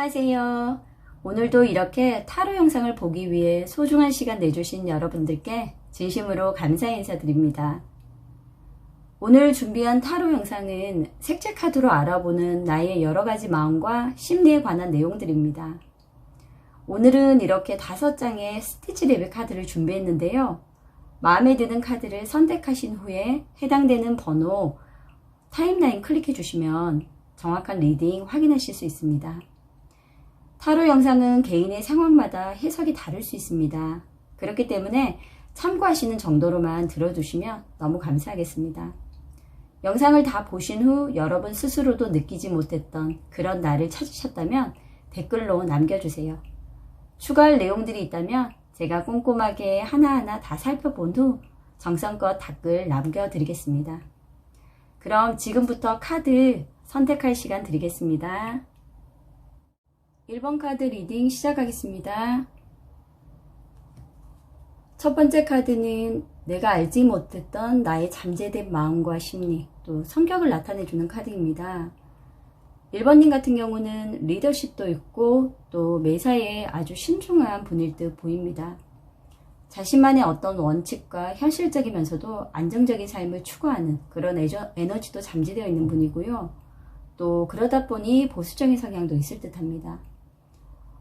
안녕하세요. 오늘도 이렇게 타로 영상을 보기 위해 소중한 시간 내주신 여러분들께 진심으로 감사 인사드립니다. 오늘 준비한 타로 영상은 색채 카드로 알아보는 나의 여러가지 마음과 심리에 관한 내용들입니다. 오늘은 이렇게 5장의 스티치 레벨 카드를 준비했는데요. 마음에 드는 카드를 선택하신 후에 해당되는 번호 타임라인 클릭해 주시면 정확한 리딩 확인하실 수 있습니다. 타로 영상은 개인의 상황마다 해석이 다를 수 있습니다. 그렇기 때문에 참고하시는 정도로만 들어두시면 너무 감사하겠습니다. 영상을 다 보신 후 여러분 스스로도 느끼지 못했던 그런 나를 찾으셨다면 댓글로 남겨주세요. 추가할 내용들이 있다면 제가 꼼꼼하게 하나하나 다 살펴본 후 정성껏 댓글 남겨드리겠습니다. 그럼 지금부터 카드 선택할 시간 드리겠습니다. 1번 카드 리딩 시작하겠습니다. 첫 번째 카드는 내가 알지 못했던 나의 잠재된 마음과 심리, 또 성격을 나타내주는 카드입니다. 1번님 같은 경우는 리더십도 있고 또 매사에 아주 신중한 분일 듯 보입니다. 자신만의 어떤 원칙과 현실적이면서도 안정적인 삶을 추구하는 그런 에너지도 잠재되어 있는 분이고요. 또 그러다 보니 보수적인 성향도 있을 듯 합니다.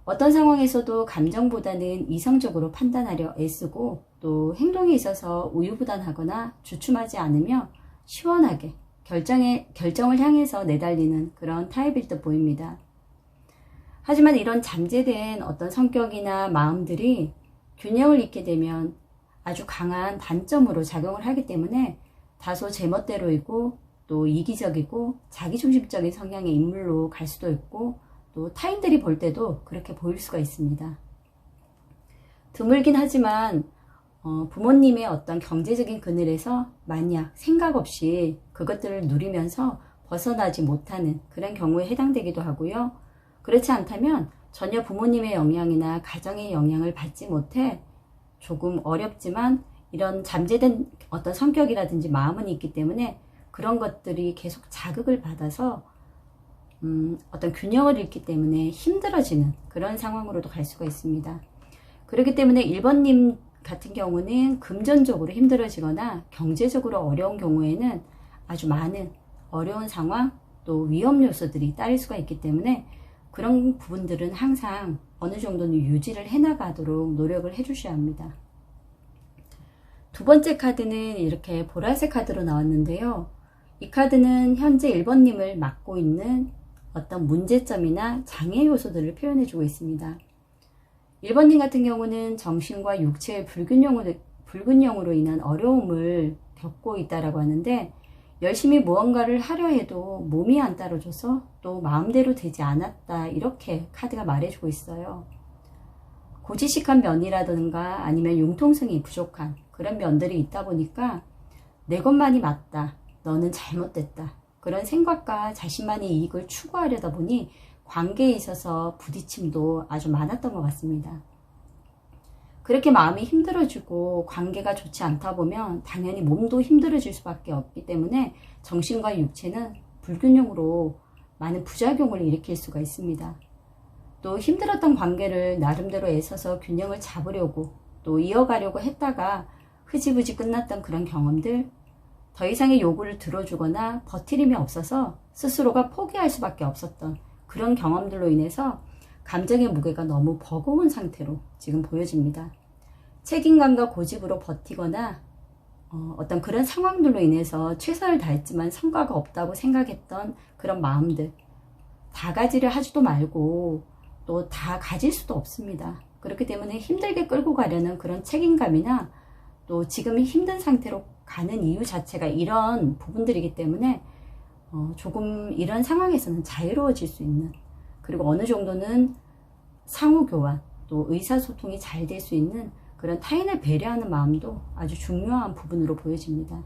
어떤 상황에서도 감정보다는 이성적으로 판단하려 애쓰고 또 행동에 있어서 우유부단하거나 주춤하지 않으며 시원하게 결정을 향해서 내달리는 그런 타입일 듯 보입니다. 하지만 이런 잠재된 어떤 성격이나 마음들이 균형을 잃게 되면 아주 강한 단점으로 작용을 하기 때문에 다소 제멋대로이고 또 이기적이고 자기중심적인 성향의 인물로 갈 수도 있고 또 타인들이 볼 때도 그렇게 보일 수가 있습니다. 드물긴 하지만 부모님의 어떤 경제적인 그늘에서 만약 생각 없이 그것들을 누리면서 벗어나지 못하는 그런 경우에 해당되기도 하고요. 그렇지 않다면 전혀 부모님의 영향이나 가정의 영향을 받지 못해 조금 어렵지만 이런 잠재된 어떤 성격이라든지 마음은 있기 때문에 그런 것들이 계속 자극을 받아서 어떤 균형을 잃기 때문에 힘들어지는 그런 상황으로도 갈 수가 있습니다. 그렇기 때문에 1번님 같은 경우는 금전적으로 힘들어지거나 경제적으로 어려운 경우에는 아주 많은 어려운 상황 또 위험 요소들이 따를 수가 있기 때문에 그런 부분들은 항상 어느 정도는 유지를 해나가도록 노력을 해주셔야 합니다. 두 번째 카드는 이렇게 보라색 카드로 나왔는데요. 이 카드는 현재 1번님을 맡고 있는 어떤 문제점이나 장애 요소들을 표현해주고 있습니다. 1번님 같은 경우는 정신과 육체의 불균형으로 인한 어려움을 겪고 있다라고 하는데 열심히 무언가를 하려 해도 몸이 안 따라줘서 또 마음대로 되지 않았다 이렇게 카드가 말해주고 있어요. 고지식한 면이라든가 아니면 융통성이 부족한 그런 면들이 있다 보니까 내 것만이 맞다, 너는 잘못됐다 그런 생각과 자신만의 이익을 추구하려다 보니 관계에 있어서 부딪힘도 아주 많았던 것 같습니다. 그렇게 마음이 힘들어지고 관계가 좋지 않다 보면 당연히 몸도 힘들어질 수밖에 없기 때문에 정신과 육체는 불균형으로 많은 부작용을 일으킬 수가 있습니다. 또 힘들었던 관계를 나름대로 애써서 균형을 잡으려고 또 이어가려고 했다가 흐지부지 끝났던 그런 경험들, 더 이상의 요구를 들어주거나 버티림이 없어서 스스로가 포기할 수밖에 없었던 그런 경험들로 인해서 감정의 무게가 너무 버거운 상태로 지금 보여집니다. 책임감과 고집으로 버티거나 어떤 그런 상황들로 인해서 최선을 다했지만 성과가 없다고 생각했던 그런 마음들 다 가지려 하지도 말고 또 다 가질 수도 없습니다. 그렇기 때문에 힘들게 끌고 가려는 그런 책임감이나 또 지금 힘든 상태로 가는 이유 자체가 이런 부분들이기 때문에 조금 이런 상황에서는 자유로워질 수 있는 그리고 어느 정도는 상호교환 또 의사소통이 잘 될 수 있는 그런 타인을 배려하는 마음도 아주 중요한 부분으로 보여집니다.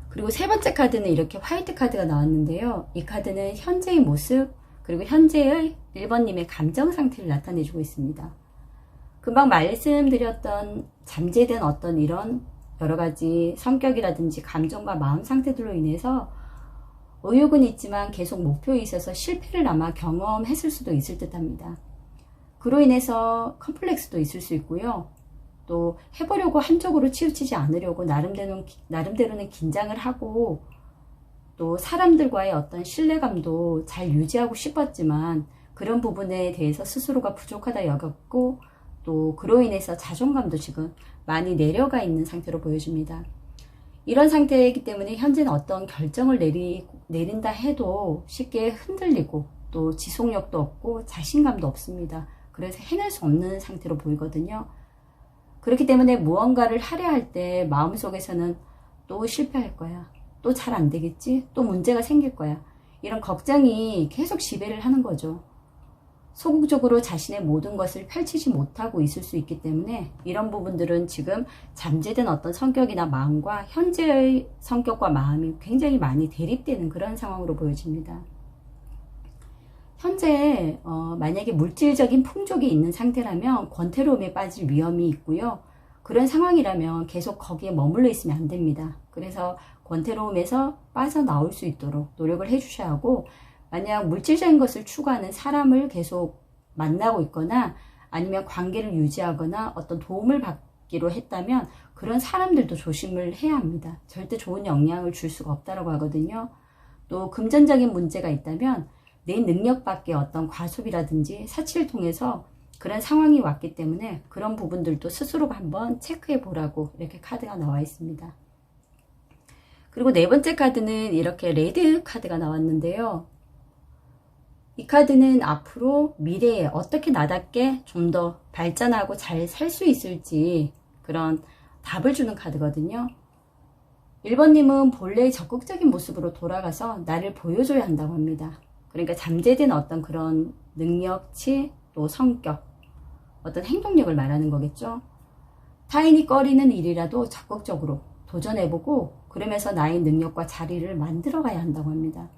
그리고 세 번째 카드는 이렇게 화이트 카드가 나왔는데요. 이 카드는 현재의 모습 그리고 현재의 1번님의 감정 상태를 나타내주고 있습니다. 금방 말씀드렸던 잠재된 어떤 이런 여러가지 성격이라든지 감정과 마음 상태들로 인해서 의욕은 있지만 계속 목표에 있어서 실패를 아마 경험했을 수도 있을 듯 합니다. 그로 인해서 컴플렉스도 있을 수 있고요. 또 해보려고 한쪽으로 치우치지 않으려고 나름대로는 긴장을 하고 또 사람들과의 어떤 신뢰감도 잘 유지하고 싶었지만 그런 부분에 대해서 스스로가 부족하다 여겼고 또 그로 인해서 자존감도 지금 많이 내려가 있는 상태로 보여집니다. 이런 상태이기 때문에 현재는 어떤 결정을 내린다 해도 쉽게 흔들리고 또 지속력도 없고 자신감도 없습니다. 그래서 해낼 수 없는 상태로 보이거든요. 그렇기 때문에 무언가를 하려 할 때 마음속에서는 또 실패할 거야. 또 잘 안 되겠지? 또 문제가 생길 거야. 이런 걱정이 계속 지배를 하는 거죠. 소극적으로 자신의 모든 것을 펼치지 못하고 있을 수 있기 때문에 이런 부분들은 지금 잠재된 어떤 성격이나 마음과 현재의 성격과 마음이 굉장히 많이 대립되는 그런 상황으로 보여집니다. 현재 만약에 물질적인 풍족이 있는 상태라면 권태로움에 빠질 위험이 있고요. 그런 상황이라면 계속 거기에 머물러 있으면 안 됩니다. 그래서 권태로움에서 빠져나올 수 있도록 노력을 해주셔야 하고, 만약 물질적인 것을 추구하는 사람을 계속 만나고 있거나 아니면 관계를 유지하거나 어떤 도움을 받기로 했다면 그런 사람들도 조심을 해야 합니다. 절대 좋은 영향을 줄 수가 없다고 하거든요. 또 금전적인 문제가 있다면 내 능력 밖의 어떤 과소비라든지 사치를 통해서 그런 상황이 왔기 때문에 그런 부분들도 스스로가 한번 체크해 보라고 이렇게 카드가 나와 있습니다. 그리고 네 번째 카드는 이렇게 레드 카드가 나왔는데요. 이 카드는 앞으로 미래에 어떻게 나답게 좀 더 발전하고 잘 살 수 있을지 그런 답을 주는 카드거든요. 1번님은 본래의 적극적인 모습으로 돌아가서 나를 보여줘야 한다고 합니다. 그러니까 잠재된 어떤 그런 능력치, 또 성격, 어떤 행동력을 말하는 거겠죠. 타인이 꺼리는 일이라도 적극적으로 도전해보고 그러면서 나의 능력과 자리를 만들어가야 한다고 합니다.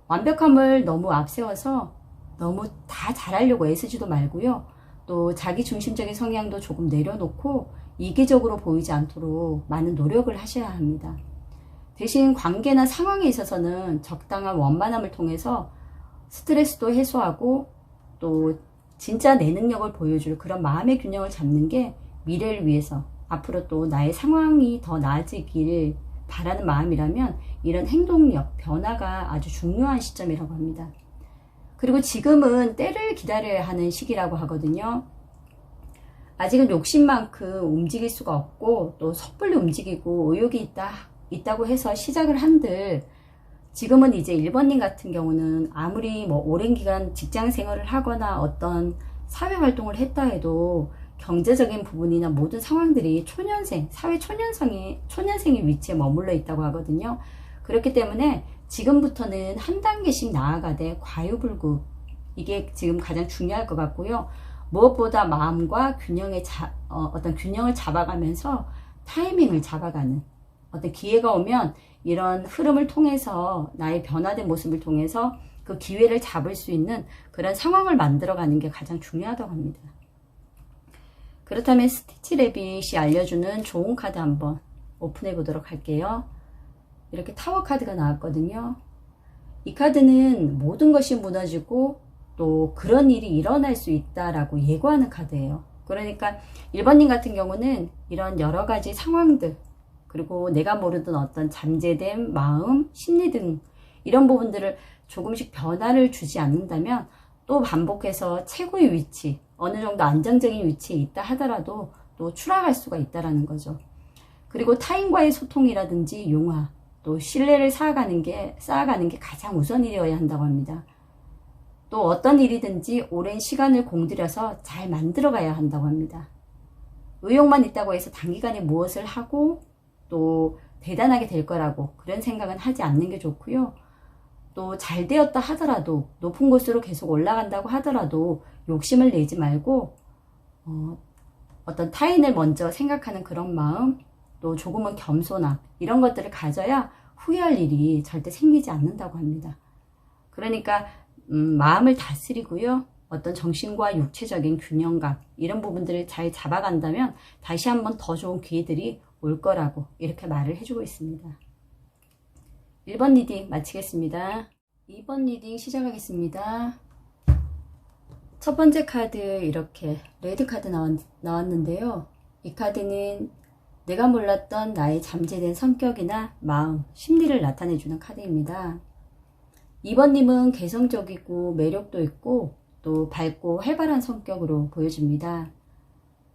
완벽함을 너무 앞세워서 너무 다 잘하려고 애쓰지도 말고요. 또 자기 중심적인 성향도 조금 내려놓고 이기적으로 보이지 않도록 많은 노력을 하셔야 합니다. 대신 관계나 상황에 있어서는 적당한 원만함을 통해서 스트레스도 해소하고 또 진짜 내 능력을 보여줄 그런 마음의 균형을 잡는 게 미래를 위해서 앞으로 또 나의 상황이 더 나아지길 바라는 마음이라면 이런 행동력, 변화가 아주 중요한 시점이라고 합니다. 그리고 지금은 때를 기다려야 하는 시기라고 하거든요. 아직은 욕심만큼 움직일 수가 없고 또 섣불리 움직이고 의욕이 있다고 해서 시작을 한들 지금은 이제 1번님 같은 경우는 아무리 뭐 오랜 기간 직장 생활을 하거나 어떤 사회 활동을 했다 해도 경제적인 부분이나 모든 상황들이 사회 초년생의 위치에 머물러 있다고 하거든요. 그렇기 때문에 지금부터는 한 단계씩 나아가되 과유불급, 이게 지금 가장 중요할 것 같고요. 무엇보다 마음과 어떤 균형을 잡아가면서 타이밍을 잡아가는 어떤 기회가 오면 이런 흐름을 통해서 나의 변화된 모습을 통해서 그 기회를 잡을 수 있는 그런 상황을 만들어가는 게 가장 중요하다고 합니다. 그렇다면 스티치 레빗이 알려주는 좋은 카드 한번 오픈해 보도록 할게요. 이렇게 타워 카드가 나왔거든요. 이 카드는 모든 것이 무너지고 또 그런 일이 일어날 수 있다라고 예고하는 카드예요. 그러니까 1번님 같은 경우는 이런 여러 가지 상황들, 그리고 내가 모르던 어떤 잠재된 마음, 심리 등 이런 부분들을 조금씩 변화를 주지 않는다면 또 반복해서 최고의 위치, 어느 정도 안정적인 위치에 있다 하더라도 또 추락할 수가 있다는 거죠. 그리고 타인과의 소통이라든지 용화, 또 신뢰를 쌓아가는 게 가장 우선이어야 한다고 합니다. 또 어떤 일이든지 오랜 시간을 공들여서 잘 만들어가야 한다고 합니다. 의욕만 있다고 해서 단기간에 무엇을 하고 또 대단하게 될 거라고 그런 생각은 하지 않는 게 좋고요. 또 잘 되었다 하더라도 높은 곳으로 계속 올라간다고 하더라도 욕심을 내지 말고 어떤 타인을 먼저 생각하는 그런 마음, 또 조금은 겸손함, 이런 것들을 가져야 후회할 일이 절대 생기지 않는다고 합니다. 그러니까 마음을 다스리고요. 어떤 정신과 육체적인 균형감, 이런 부분들을 잘 잡아간다면 다시 한번 더 좋은 기회들이 올 거라고 이렇게 말을 해주고 있습니다. 1번 리딩 마치겠습니다. 2번 리딩 시작하겠습니다. 첫 번째 카드 이렇게 레드 카드 나왔는데요. 이 카드는 내가 몰랐던 나의 잠재된 성격이나 마음, 심리를 나타내주는 카드입니다. 2번님은 개성적이고 매력도 있고 또 밝고 활발한 성격으로 보여집니다.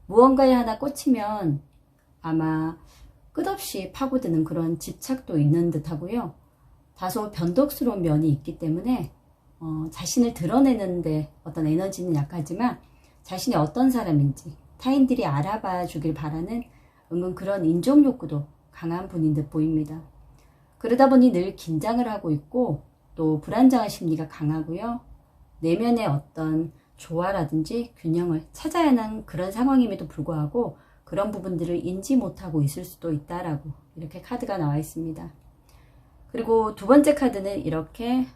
무언가에 하나 꽂히면 아마 끝없이 파고드는 그런 집착도 있는 듯 하고요. 다소 변덕스러운 면이 있기 때문에 자신을 드러내는데 어떤 에너지는 약하지만 자신이 어떤 사람인지 타인들이 알아봐 주길 바라는 은근 그런 인정 욕구도 강한 분인 듯 보입니다. 그러다 보니 늘 긴장을 하고 있고 또 불안정한 심리가 강하고요. 내면의 어떤 조화라든지 균형을 찾아야 하는 그런 상황임에도 불구하고 그런 부분들을 인지 못하고 있을 수도 있다라고 이렇게 카드가 나와 있습니다. 그리고 두 번째 카드는 이렇게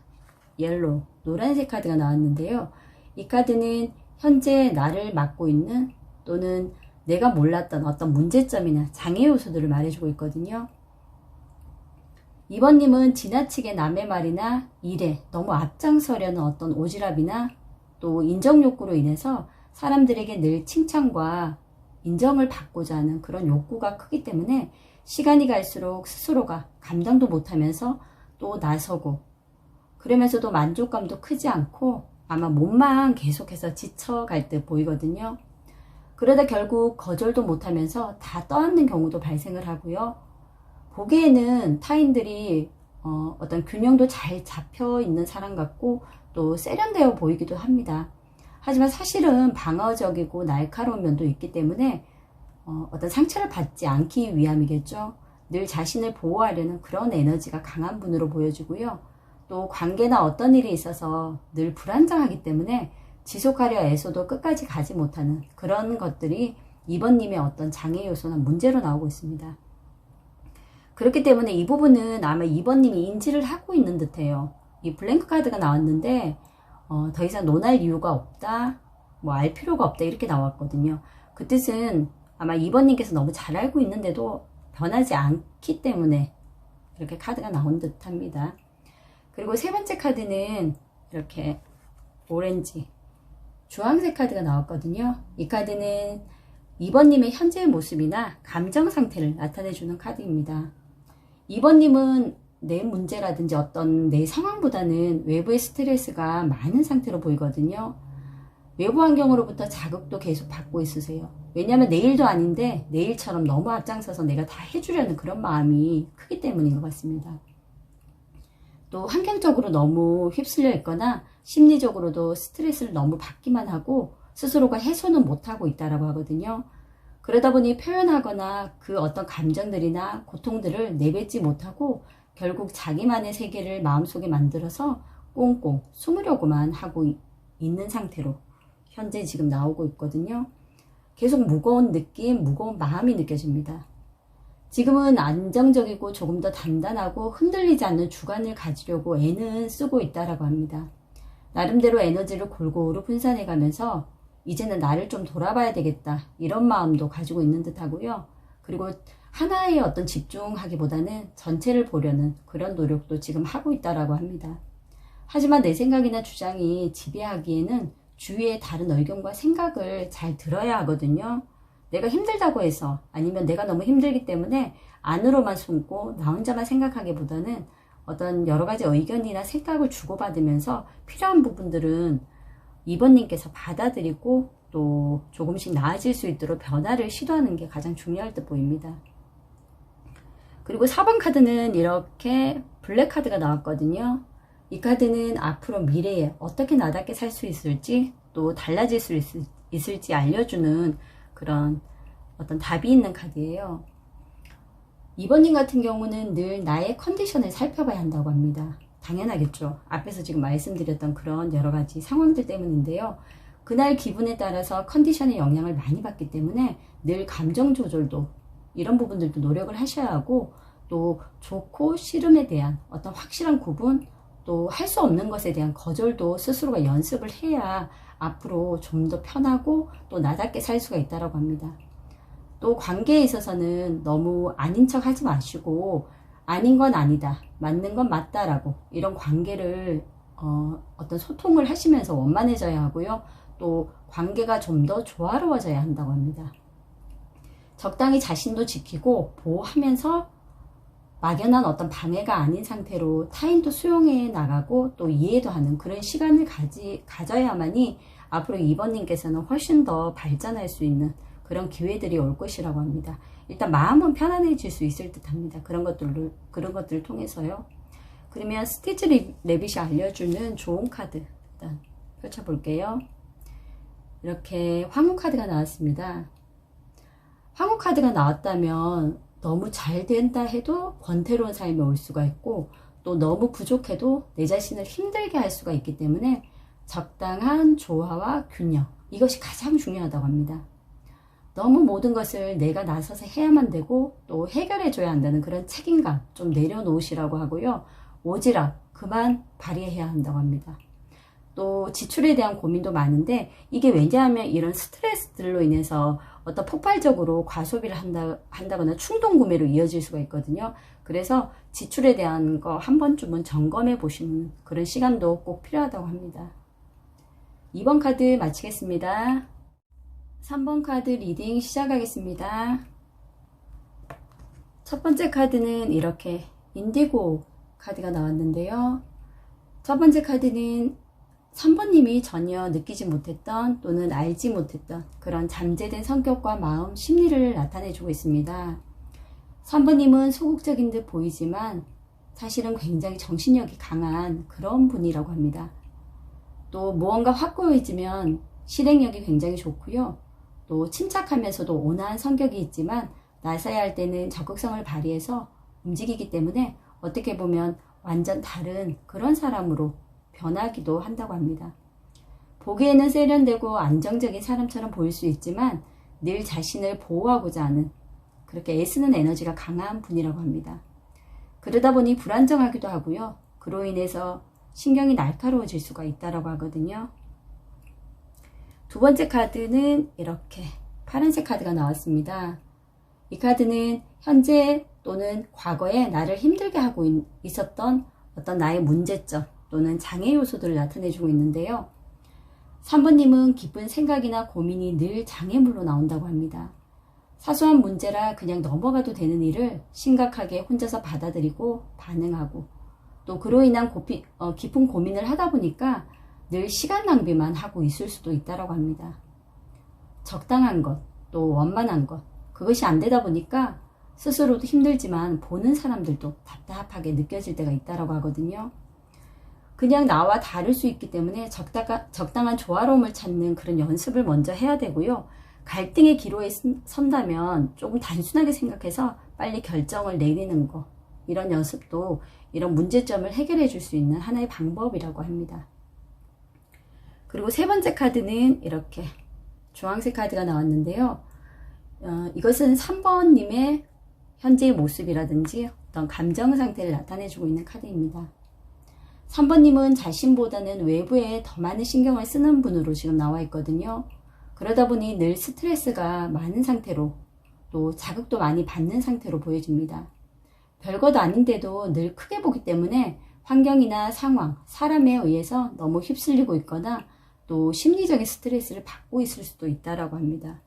옐로우, 노란색 카드가 나왔는데요. 이 카드는 현재 나를 맡고 있는 또는 내가 몰랐던 어떤 문제점이나 장애 요소들을 말해주고 있거든요. 2번님은 지나치게 남의 말이나 일에 너무 앞장서려는 어떤 오지랖이나 또 인정 욕구로 인해서 사람들에게 늘 칭찬과 인정을 받고자 하는 그런 욕구가 크기 때문에 시간이 갈수록 스스로가 감당도 못하면서 또 나서고 그러면서도 만족감도 크지 않고 아마 몸만 계속해서 지쳐갈 듯 보이거든요. 그러다 결국 거절도 못하면서 다 떠안는 경우도 발생을 하고요. 보기에는 타인들이 어떤 균형도 잘 잡혀 있는 사람 같고 또 세련되어 보이기도 합니다. 하지만 사실은 방어적이고 날카로운 면도 있기 때문에 어떤 상처를 받지 않기 위함이겠죠. 늘 자신을 보호하려는 그런 에너지가 강한 분으로 보여지고요. 또 관계나 어떤 일이 있어서 늘 불안정하기 때문에 지속하려 애써도 끝까지 가지 못하는 그런 것들이 2번님의 어떤 장애 요소나 문제로 나오고 있습니다. 그렇기 때문에 이 부분은 아마 2번님이 인지를 하고 있는 듯해요. 이 블랭크 카드가 나왔는데 더 이상 논할 이유가 없다, 뭐 알 필요가 없다 이렇게 나왔거든요. 그 뜻은 아마 2번님께서 너무 잘 알고 있는데도 변하지 않기 때문에 이렇게 카드가 나온 듯 합니다. 그리고 세 번째 카드는 이렇게 오렌지, 주황색 카드가 나왔거든요. 이 카드는 2번님의 현재의 모습이나 감정 상태를 나타내주는 카드입니다. 2번님은 내 문제라든지 어떤 내 상황보다는 외부의 스트레스가 많은 상태로 보이거든요. 외부 환경으로부터 자극도 계속 받고 있으세요. 왜냐하면 내 일도 아닌데 내 일처럼 너무 앞장서서 내가 다 해주려는 그런 마음이 크기 때문인 것 같습니다. 또 환경적으로 너무 휩쓸려 있거나 심리적으로도 스트레스를 너무 받기만 하고 스스로가 해소는 못하고 있다라고 하거든요. 그러다 보니 표현하거나 그 어떤 감정들이나 고통들을 내뱉지 못하고 결국 자기만의 세계를 마음속에 만들어서 꽁꽁 숨으려고만 하고 있는 상태로 현재 지금 나오고 있거든요. 계속 무거운 느낌, 무거운 마음이 느껴집니다. 지금은 안정적이고 조금 더 단단하고 흔들리지 않는 주관을 가지려고 애는 쓰고 있다라고 합니다. 나름대로 에너지를 골고루 분산해 가면서 이제는 나를 좀 돌아봐야 되겠다 이런 마음도 가지고 있는 듯 하고요. 그리고 하나의 어떤 집중하기보다는 전체를 보려는 그런 노력도 지금 하고 있다라고 합니다. 하지만 내 생각이나 주장이 지배하기에는 주위의 다른 의견과 생각을 잘 들어야 하거든요. 내가 힘들다고 해서 아니면 내가 너무 힘들기 때문에 안으로만 숨고 나 혼자만 생각하기보다는 어떤 여러 가지 의견이나 생각을 주고받으면서 필요한 부분들은 2번님께서 받아들이고 또 조금씩 나아질 수 있도록 변화를 시도하는 게 가장 중요할 듯 보입니다. 그리고 4번 카드는 이렇게 블랙 카드가 나왔거든요. 이 카드는 앞으로 미래에 어떻게 나답게 살 수 있을지 또 달라질 수 있을지 알려주는 그런 어떤 답이 있는 카드예요. 2번님 같은 경우는 늘 나의 컨디션을 살펴봐야 한다고 합니다. 당연하겠죠. 앞에서 지금 말씀드렸던 그런 여러 가지 상황들 때문인데요. 그날 기분에 따라서 컨디션의 영향을 많이 받기 때문에 늘 감정 조절도 이런 부분들도 노력을 하셔야 하고 또 좋고 싫음에 대한 어떤 확실한 구분 또 할 수 없는 것에 대한 거절도 스스로가 연습을 해야 앞으로 좀 더 편하고 또 나답게 살 수가 있다고 합니다. 또 관계에 있어서는 너무 아닌 척 하지 마시고 아닌 건 아니다, 맞는 건 맞다라고 이런 관계를 어떤 소통을 하시면서 원만해져야 하고요. 또 관계가 좀 더 조화로워져야 한다고 합니다. 적당히 자신도 지키고 보호하면서 막연한 어떤 방해가 아닌 상태로 타인도 수용해 나가고 또 이해도 하는 그런 시간을 가져야만이 앞으로 2번님께서는 훨씬 더 발전할 수 있는 그런 기회들이 올 것이라고 합니다. 일단 마음은 편안해질 수 있을 듯 합니다. 그런 것들을 통해서요. 그러면 스티치 레빗이 알려주는 좋은 카드 일단 펼쳐볼게요. 이렇게 황후 카드가 나왔습니다. 황후 카드가 나왔다면 너무 잘 된다 해도 권태로운 삶이 올 수가 있고, 또 너무 부족해도 내 자신을 힘들게 할 수가 있기 때문에 적당한 조화와 균형, 이것이 가장 중요하다고 합니다. 너무 모든 것을 내가 나서서 해야만 되고 또 해결해 줘야 한다는 그런 책임감 좀 내려놓으시라고 하고요. 오지랖 그만 발휘해야 한다고 합니다. 또 지출에 대한 고민도 많은데, 이게 왜냐하면 이런 스트레스들로 인해서 어떤 폭발적으로 과소비를 한다거나 충동 구매로 이어질 수가 있거든요. 그래서 지출에 대한 거 한 번쯤은 점검해 보시는 그런 시간도 꼭 필요하다고 합니다. 2번 카드 마치겠습니다. 3번 카드 리딩 시작하겠습니다. 첫 번째 카드는 이렇게 인디고 카드가 나왔는데요. 첫 번째 카드는 3번님이 전혀 느끼지 못했던 또는 알지 못했던 그런 잠재된 성격과 마음, 심리를 나타내주고 있습니다. 3번님은 소극적인 듯 보이지만 사실은 굉장히 정신력이 강한 그런 분이라고 합니다. 또 무언가 확고해지면 실행력이 굉장히 좋고요. 또 침착하면서도 온화한 성격이 있지만 나서야 할 때는 적극성을 발휘해서 움직이기 때문에 어떻게 보면 완전 다른 그런 사람으로 변하기도 한다고 합니다. 보기에는 세련되고 안정적인 사람처럼 보일 수 있지만 늘 자신을 보호하고자 하는 그렇게 애쓰는 에너지가 강한 분이라고 합니다. 그러다 보니 불안정하기도 하고요. 그로 인해서 신경이 날카로워질 수가 있다고 하거든요. 두 번째 카드는 이렇게 파란색 카드가 나왔습니다. 이 카드는 현재 또는 과거에 나를 힘들게 하고 있었던 어떤 나의 문제점 또는 장애 요소들을 나타내주고 있는데요. 3번님은 깊은 생각이나 고민이 늘 장애물로 나온다고 합니다. 사소한 문제라 그냥 넘어가도 되는 일을 심각하게 혼자서 받아들이고 반응하고, 또 그로 인한 깊은 고민을 하다 보니까 늘 시간 낭비만 하고 있을 수도 있다고 합니다. 적당한 것, 또 원만한 것, 그것이 안 되다 보니까 스스로도 힘들지만 보는 사람들도 답답하게 느껴질 때가 있다고 하거든요. 그냥 나와 다를 수 있기 때문에 적당한 조화로움을 찾는 그런 연습을 먼저 해야 되고요. 갈등의 기로에 선다면 조금 단순하게 생각해서 빨리 결정을 내리는 거, 이런 연습도 이런 문제점을 해결해 줄 수 있는 하나의 방법이라고 합니다. 그리고 세 번째 카드는 이렇게 주황색 카드가 나왔는데요. 이것은 3번님의 현재의 모습이라든지 어떤 감정 상태를 나타내주고 있는 카드입니다. 3번님은 자신보다는 외부에 더 많은 신경을 쓰는 분으로 지금 나와 있거든요. 그러다 보니 늘 스트레스가 많은 상태로, 또 자극도 많이 받는 상태로 보여집니다. 별것도 아닌데도 늘 크게 보기 때문에 환경이나 상황, 사람에 의해서 너무 휩쓸리고 있거나 또 심리적인 스트레스를 받고 있을 수도 있다고 합니다.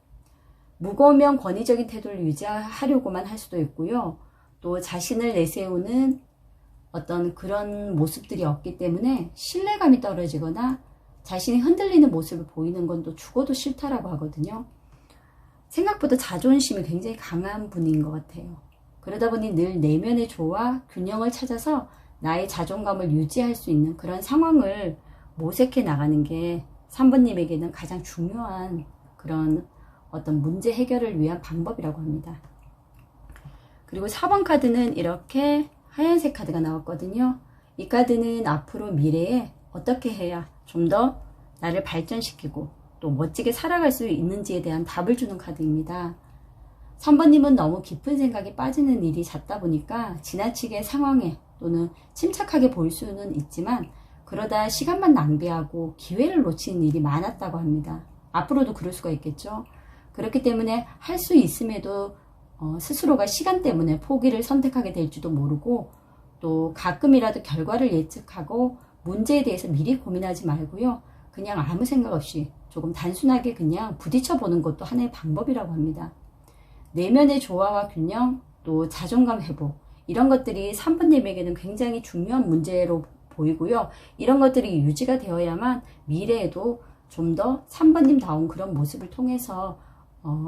무거우면 권위적인 태도를 유지하려고만 할 수도 있고요. 또 자신을 내세우는 어떤 그런 모습들이 없기 때문에 신뢰감이 떨어지거나 자신이 흔들리는 모습을 보이는 건 또 죽어도 싫다라고 하거든요. 생각보다 자존심이 굉장히 강한 분인 것 같아요. 그러다 보니 늘 내면의 조화, 균형을 찾아서 나의 자존감을 유지할 수 있는 그런 상황을 모색해 나가는 게 3번님에게는 가장 중요한 그런 어떤 문제 해결을 위한 방법이라고 합니다. 그리고 4번 카드는 이렇게 하얀색 카드가 나왔거든요. 이 카드는 앞으로 미래에 어떻게 해야 좀 더 나를 발전시키고 또 멋지게 살아갈 수 있는지에 대한 답을 주는 카드입니다. 3번님은 너무 깊은 생각에 빠지는 일이 잦다 보니까 지나치게 상황에 또는 침착하게 볼 수는 있지만 그러다 시간만 낭비하고 기회를 놓치는 일이 많았다고 합니다. 앞으로도 그럴 수가 있겠죠. 그렇기 때문에 할 수 있음에도 스스로가 시간 때문에 포기를 선택하게 될지도 모르고, 또 가끔이라도 결과를 예측하고 문제에 대해서 미리 고민하지 말고요. 그냥 아무 생각 없이 조금 단순하게 그냥 부딪혀 보는 것도 하나의 방법이라고 합니다. 내면의 조화와 균형, 또 자존감 회복, 이런 것들이 3번님에게는 굉장히 중요한 문제로 보이고요. 이런 것들이 유지가 되어야만 미래에도 좀 더 3번님다운 그런 모습을 통해서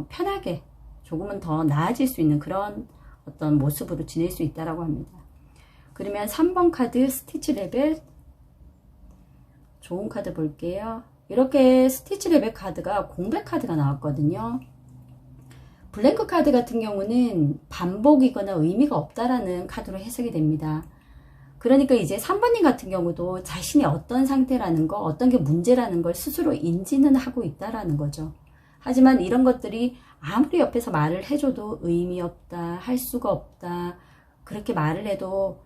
편하게 조금은 더 나아질 수 있는 그런 어떤 모습으로 지낼 수 있다고 합니다. 그러면 3번 카드 스티치 레벨, 좋은 카드 볼게요. 이렇게 스티치 레벨 카드가 공백 카드가 나왔거든요. 블랭크 카드 같은 경우는 반복이거나 의미가 없다라는 카드로 해석이 됩니다. 그러니까 이제 3번님 같은 경우도 자신이 어떤 상태라는 거, 어떤 게 문제라는 걸 스스로 인지는 하고 있다라는 거죠. 하지만 이런 것들이 아무리 옆에서 말을 해줘도 의미 없다, 할 수가 없다, 그렇게 말을 해도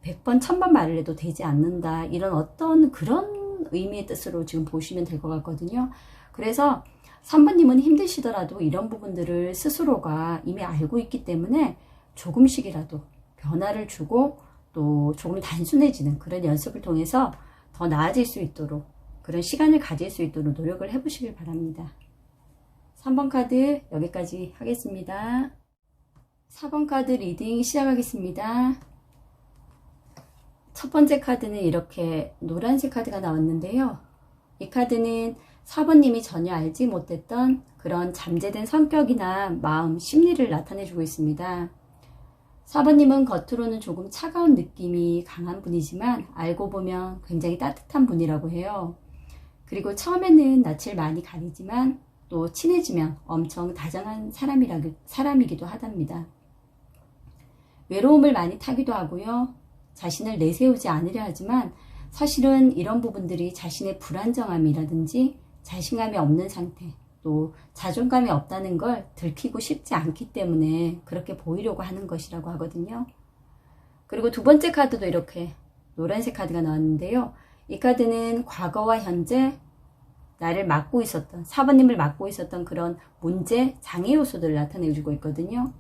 100번, 1000번 말을 해도 되지 않는다, 이런 어떤 그런 의미의 뜻으로 지금 보시면 될 것 같거든요. 그래서 3번님은 힘드시더라도 이런 부분들을 스스로가 이미 알고 있기 때문에 조금씩이라도 변화를 주고 또 조금 단순해지는 그런 연습을 통해서 더 나아질 수 있도록, 그런 시간을 가질 수 있도록 노력을 해보시길 바랍니다. 3번 카드 여기까지 하겠습니다. 4번 카드 리딩 시작하겠습니다. 첫 번째 카드는 이렇게 노란색 카드가 나왔는데요. 이 카드는 4번님이 전혀 알지 못했던 그런 잠재된 성격이나 마음, 심리를 나타내주고 있습니다. 4번님은 겉으로는 조금 차가운 느낌이 강한 분이지만 알고 보면 굉장히 따뜻한 분이라고 해요. 그리고 처음에는 낯을 많이 가리지만 또 친해지면 엄청 다정한 사람이기도 하답니다. 외로움을 많이 타기도 하고요. 자신을 내세우지 않으려 하지만 사실은 이런 부분들이 자신의 불안정함이라든지 자신감이 없는 상태, 또 자존감이 없다는 걸 들키고 싶지 않기 때문에 그렇게 보이려고 하는 것이라고 하거든요. 그리고 두 번째 카드도 이렇게 노란색 카드가 나왔는데요. 이 카드는 과거와 현재 나를 맡고 있었던, 4번님을 맡고 있었던 그런 문제, 장애 요소들을 나타내주고 있거든요.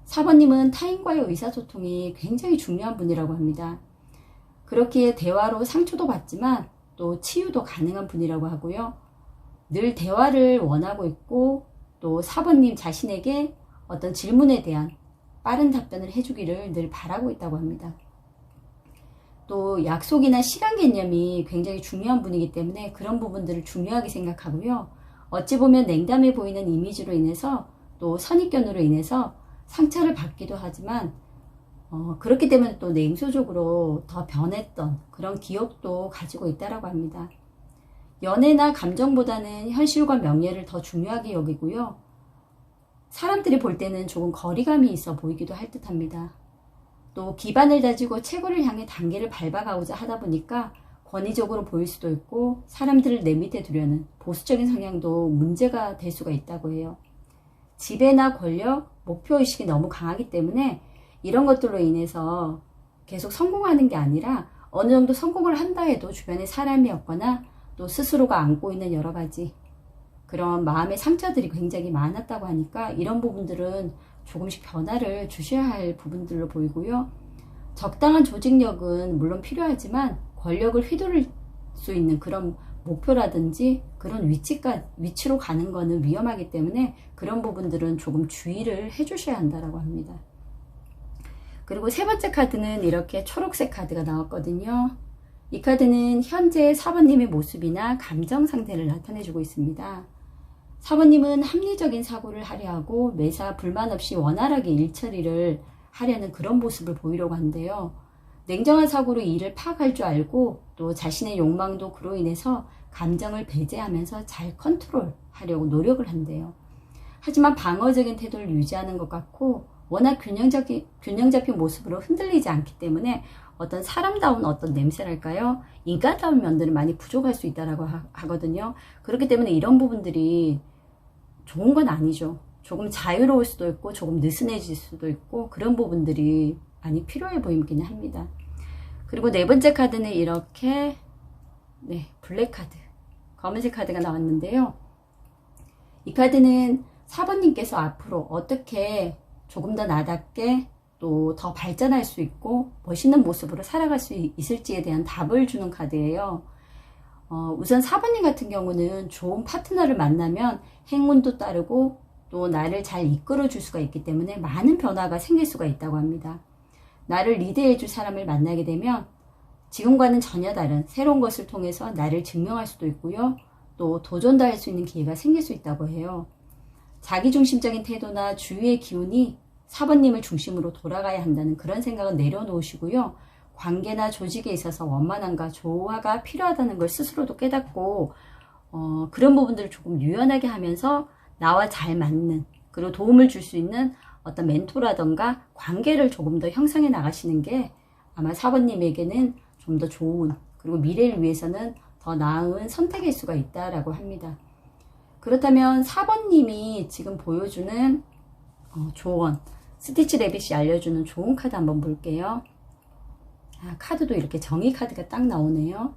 4번님은 타인과의 의사소통이 굉장히 중요한 분이라고 합니다. 그렇기에 대화로 상처도 받지만 또 치유도 가능한 분이라고 하고요. 늘 대화를 원하고 있고 또 4번님 자신에게 어떤 질문에 대한 빠른 답변을 해주기를 늘 바라고 있다고 합니다. 또 약속이나 시간 개념이 굉장히 중요한 분이기 때문에 그런 부분들을 중요하게 생각하고요. 어찌 보면 냉담해 보이는 이미지로 인해서 또 선입견으로 인해서 상처를 받기도 하지만 그렇기 때문에 또 냉소적으로 더 변했던 그런 기억도 가지고 있다고 합니다. 연애나 감정보다는 현실과 명예를 더 중요하게 여기고요. 사람들이 볼 때는 조금 거리감이 있어 보이기도 할 듯합니다. 또 기반을 다지고 최고를 향해 단계를 밟아가고자 하다 보니까 권위적으로 보일 수도 있고 사람들을 내 밑에 두려는 보수적인 성향도 문제가 될 수가 있다고 해요. 지배나 권력, 목표의식이 너무 강하기 때문에 이런 것들로 인해서 계속 성공하는 게 아니라 어느 정도 성공을 한다 해도 주변에 사람이 없거나 또 스스로가 안고 있는 여러 가지 그런 마음의 상처들이 굉장히 많았다고 하니까 이런 부분들은 조금씩 변화를 주셔야 할 부분들로 보이고요. 적당한 조직력은 물론 필요하지만 권력을 휘두를 수 있는 그런 목표라든지 그런 위치로 가는 거는 위험하기 때문에 그런 부분들은 조금 주의를 해주셔야 한다고 합니다. 그리고 세 번째 카드는 이렇게 초록색 카드가 나왔거든요. 이 카드는 현재 4번님의 모습이나 감정 상태를 나타내주고 있습니다. 4번님은 합리적인 사고를 하려 하고 매사 불만 없이 원활하게 일 처리를 하려는 그런 모습을 보이려고 하는데요. 냉정한 사고로 일을 파악할 줄 알고 또 자신의 욕망도 그로 인해서 감정을 배제하면서 잘 컨트롤하려고 노력을 한대요. 하지만 방어적인 태도를 유지하는 것 같고 워낙 균형 잡힌 모습으로 흔들리지 않기 때문에 어떤 사람다운 어떤 냄새랄까요? 인간다운 면들은 많이 부족할 수 있다고 하거든요. 그렇기 때문에 이런 부분들이 좋은 건 아니죠. 조금 자유로울 수도 있고 조금 느슨해질 수도 있고 그런 부분들이 많이 필요해 보이기는 합니다. 그리고 네 번째 카드는 이렇게 블랙 카드, 검은색 카드가 나왔는데요. 이 카드는 4번님께서 앞으로 어떻게 조금 더 나답게 또 더 발전할 수 있고 멋있는 모습으로 살아갈 수 있을지에 대한 답을 주는 카드예요. 우선 4번님 같은 경우는 좋은 파트너를 만나면 행운도 따르고 또 나를 잘 이끌어 줄 수가 있기 때문에 많은 변화가 생길 수가 있다고 합니다. 나를 리드해 줄 사람을 만나게 되면 지금과는 전혀 다른 새로운 것을 통해서 나를 증명할 수도 있고요. 또 도전도 할 수 있는 기회가 생길 수 있다고 해요. 자기중심적인 태도나 주위의 기운이 4번님을 중심으로 돌아가야 한다는 그런 생각은 내려놓으시고요. 관계나 조직에 있어서 원만함과 조화가 필요하다는 걸 스스로도 깨닫고 그런 부분들을 조금 유연하게 하면서 나와 잘 맞는 그리고 도움을 줄 수 있는 어떤 멘토라던가 관계를 조금 더 형성해 나가시는 게 아마 4번님에게는 좀 더 좋은 그리고 미래를 위해서는 더 나은 선택일 수가 있다라고 합니다. 그렇다면 4번님이 지금 보여주는 조언, 스티치 레빗이 알려주는 좋은 카드 한번 볼게요. 카드도 이렇게 정의 카드가 딱 나오네요.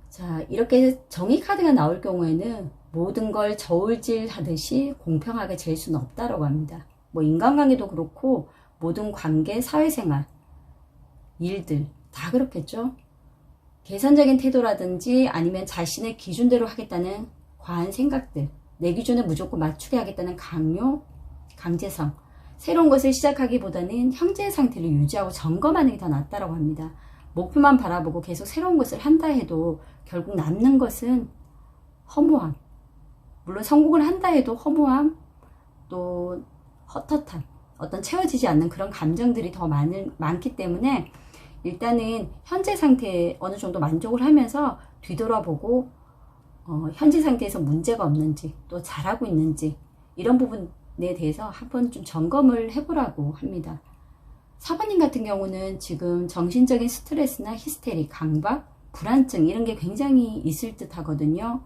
자, 이렇게 정의 카드가 나올 경우에는 모든 걸 저울질 하듯이 공평하게 잴 수는 없다라고 합니다. 뭐 인간관계도 그렇고 모든 관계, 사회생활, 일들 다 그렇겠죠. 계산적인 태도라든지 아니면 자신의 기준대로 하겠다는 과한 생각들, 내 기준에 무조건 맞추게 하겠다는 강요, 강제성, 새로운 것을 시작하기보다는 현재의 상태를 유지하고 점검하는 게 더 낫다고 합니다. 목표만 바라보고 계속 새로운 것을 한다 해도 결국 남는 것은 허무함, 물론 성공을 한다 해도 허무함, 또 헛헛함, 어떤 채워지지 않는 그런 감정들이 더 많기 때문에 일단은 현재 상태에 어느 정도 만족을 하면서 뒤돌아보고 현재 상태에서 문제가 없는지 또 잘하고 있는지 이런 부분에 대해서 한번 좀 점검을 해보라고 합니다. 4번님 같은 경우는 지금 정신적인 스트레스나 히스테리, 강박, 불안증 이런 게 굉장히 있을 듯 하거든요.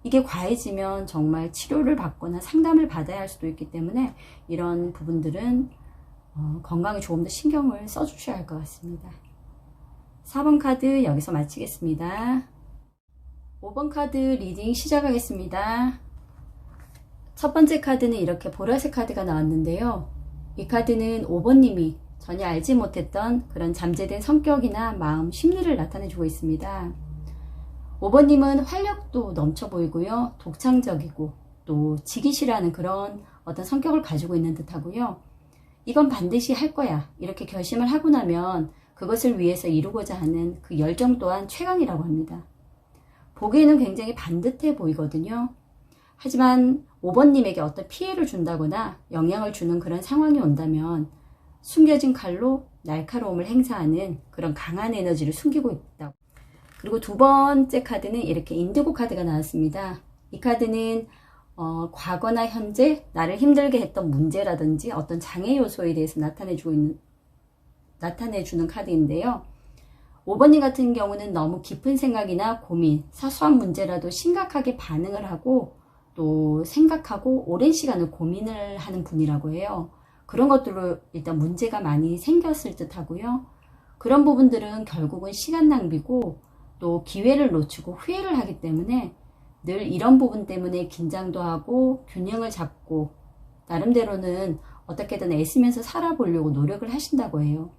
이게 과해지면 정말 치료를 받거나 상담을 받아야 할 수도 있기 때문에 이런 부분들은 건강에 조금 더 신경을 써주셔야 할 것 같습니다. 4번 카드 여기서 마치겠습니다. 5번 카드 리딩 시작하겠습니다. 첫 번째 카드는 이렇게 보라색 카드가 나왔는데요. 이 카드는 5번님이 전혀 알지 못했던 그런 잠재된 성격이나 마음, 심리를 나타내주고 있습니다. 5번님은 활력도 넘쳐 보이고요. 독창적이고 또 지기 싫어하는 그런 어떤 성격을 가지고 있는 듯 하고요. 이건 반드시 할 거야. 이렇게 결심을 하고 나면 그것을 위해서 이루고자 하는 그 열정 또한 최강이라고 합니다. 보기에는 굉장히 반듯해 보이거든요. 하지만 5번님에게 어떤 피해를 준다거나 영향을 주는 그런 상황이 온다면 숨겨진 칼로 날카로움을 행사하는 그런 강한 에너지를 숨기고 있다. 그리고 두 번째 카드는 이렇게 인디고 카드가 나왔습니다. 이 카드는 과거나 현재 나를 힘들게 했던 문제라든지 어떤 장애 요소에 대해서 나타내주는 카드인데요. 5번님 같은 경우는 너무 깊은 생각이나 고민, 사소한 문제라도 심각하게 반응을 하고 또 생각하고 오랜 시간을 고민을 하는 분이라고 해요. 그런 것들로 일단 문제가 많이 생겼을 듯 하고요. 그런 부분들은 결국은 시간 낭비고 또 기회를 놓치고 후회를 하기 때문에 늘 이런 부분 때문에 긴장도 하고 균형을 잡고 나름대로는 어떻게든 애쓰면서 살아보려고 노력을 하신다고 해요.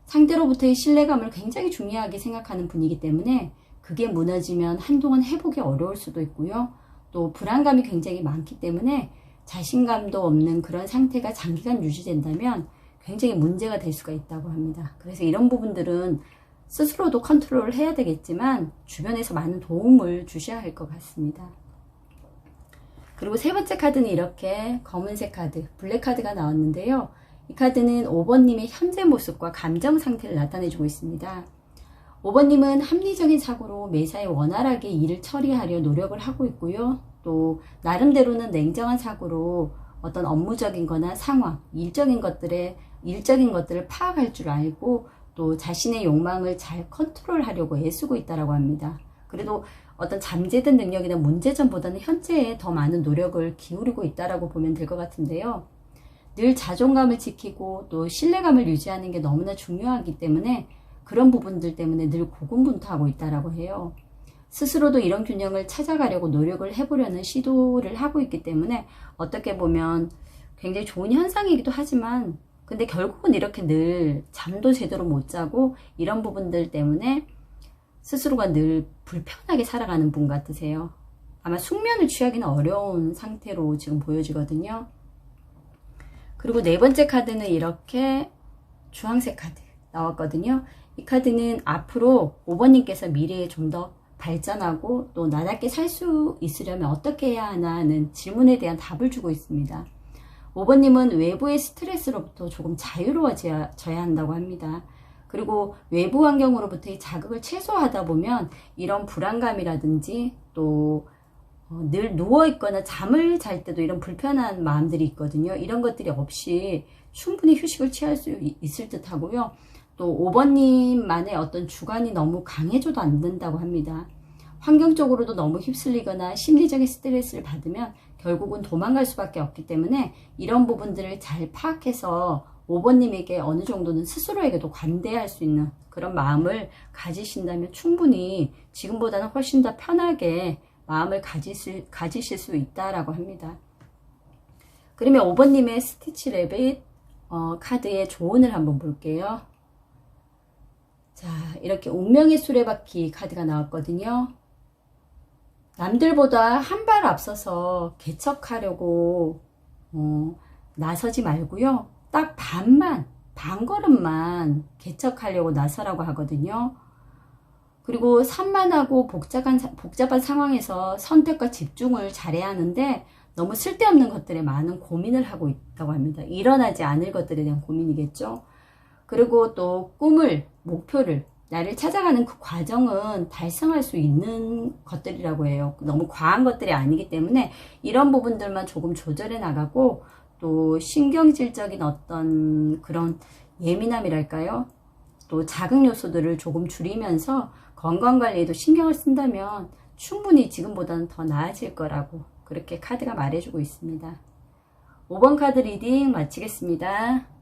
상대로부터의 신뢰감을 굉장히 중요하게 생각하는 분이기 때문에 그게 무너지면 한동안 회복이 어려울 수도 있고요. 또 불안감이 굉장히 많기 때문에 자신감도 없는 그런 상태가 장기간 유지된다면 굉장히 문제가 될 수가 있다고 합니다. 그래서 이런 부분들은 스스로도 컨트롤을 해야 되겠지만 주변에서 많은 도움을 주셔야 할 것 같습니다. 그리고 세 번째 카드는 이렇게 검은색 카드, 블랙 카드가 나왔는데요. 이 카드는 5번님의 현재 모습과 감정 상태를 나타내주고 있습니다. 5번님은 합리적인 사고로 매사에 원활하게 일을 처리하려 노력을 하고 있고요. 또 나름대로는 냉정한 사고로 어떤 업무적인 거나 상황, 일적인 것들을 파악할 줄 알고 또 자신의 욕망을 잘 컨트롤하려고 애쓰고 있다고 합니다. 그래도 어떤 잠재된 능력이나 문제점보다는 현재에 더 많은 노력을 기울이고 있다고 보면 될 것 같은데요. 늘 자존감을 지키고 또 신뢰감을 유지하는 게 너무나 중요하기 때문에 그런 부분들 때문에 늘 고군분투하고 있다고 해요. 스스로도 이런 균형을 찾아가려고 노력을 해보려는 시도를 하고 있기 때문에 어떻게 보면 굉장히 좋은 현상이기도 하지만 근데 결국은 이렇게 늘 잠도 제대로 못 자고 이런 부분들 때문에 스스로가 늘 불편하게 살아가는 분 같으세요. 아마 숙면을 취하기는 어려운 상태로 지금 보여지거든요. 그리고 네 번째 카드는 이렇게 주황색 카드 나왔거든요. 이 카드는 앞으로 5번님께서 미래에 좀 더 발전하고 또 나답게 살 수 있으려면 어떻게 해야 하나 하는 질문에 대한 답을 주고 있습니다. 5번님은 외부의 스트레스로부터 조금 자유로워져야 한다고 합니다. 그리고 외부 환경으로부터의 자극을 최소화하다 보면 이런 불안감이라든지 또 늘 누워있거나 잠을 잘 때도 이런 불편한 마음들이 있거든요. 이런 것들이 없이 충분히 휴식을 취할 수 있을 듯 하고요. 또 5번님만의 어떤 주관이 너무 강해져도 안 된다고 합니다. 환경적으로도 너무 휩쓸리거나 심리적인 스트레스를 받으면 결국은 도망갈 수밖에 없기 때문에 이런 부분들을 잘 파악해서 5번님에게 어느 정도는 스스로에게도 관대할 수 있는 그런 마음을 가지신다면 충분히 지금보다는 훨씬 더 편하게 마음을 가지실 수 있다라고 합니다. 그러면 5번님의 스티치 래빗 카드의 조언을 한번 볼게요. 자, 이렇게 운명의 수레바퀴 카드가 나왔거든요. 남들보다 한 발 앞서서 개척하려고 나서지 말고요. 딱 반걸음만 개척하려고 나서라고 하거든요. 그리고 산만하고 복잡한 상황에서 선택과 집중을 잘해야 하는데 너무 쓸데없는 것들에 많은 고민을 하고 있다고 합니다. 일어나지 않을 것들에 대한 고민이겠죠. 그리고 또 목표를 나를 찾아가는 그 과정은 달성할 수 있는 것들이라고 해요. 너무 과한 것들이 아니기 때문에 이런 부분들만 조금 조절해 나가고 또 신경질적인 어떤 그런 예민함이랄까요? 또 자극 요소들을 조금 줄이면서 건강관리에도 신경을 쓴다면 충분히 지금보다는 더 나아질 거라고 그렇게 카드가 말해주고 있습니다. 5번 카드 리딩 마치겠습니다.